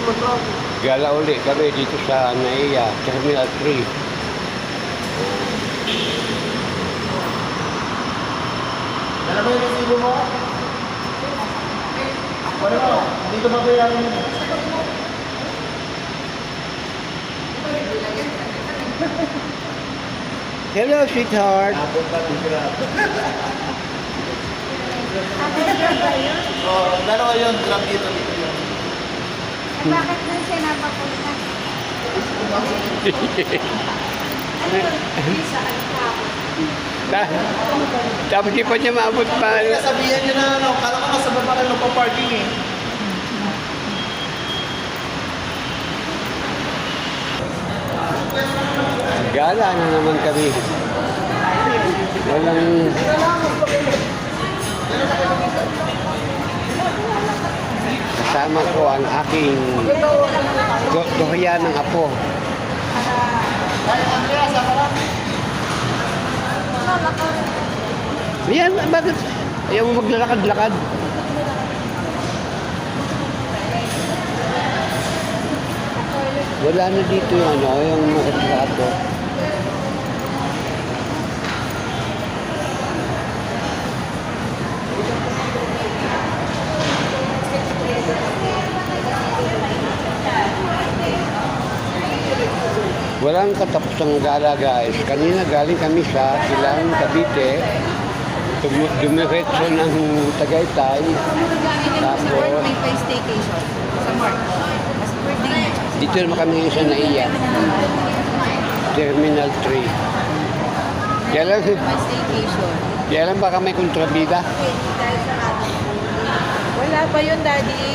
Gala uli kami dito sa Naiya, Terminal 3. Dala mo yung resibo mo? Ano mo? Dito ba bayaran mo? Hello, sweetheart. Napunta din sila. Dalawa yun. Grab dito yun. Bakit na siya napapunta? Tapos di pa niya maabot pa. Sabihan niyo na ano, kala ko nasa baba lang pa parking eh. Gala na naman kami. Walang... Kasama ko ang aking dohya ng apo. Yan, bakit? Ayaw mo maglalakad-lakad? Wala na dito yung ano, yung mga trato. Walang katapusang gala guys. Kanina galing kami sa Silang, Cavite. Dumiretso ng Tagaytay. Tapos May pa staycation sa March. As birthday niya. dito naman kami sa Naiya. Terminal 3. Kaya lang, May staycation. kaya lang baka may kontrabida. Wala pa yun, Daddy.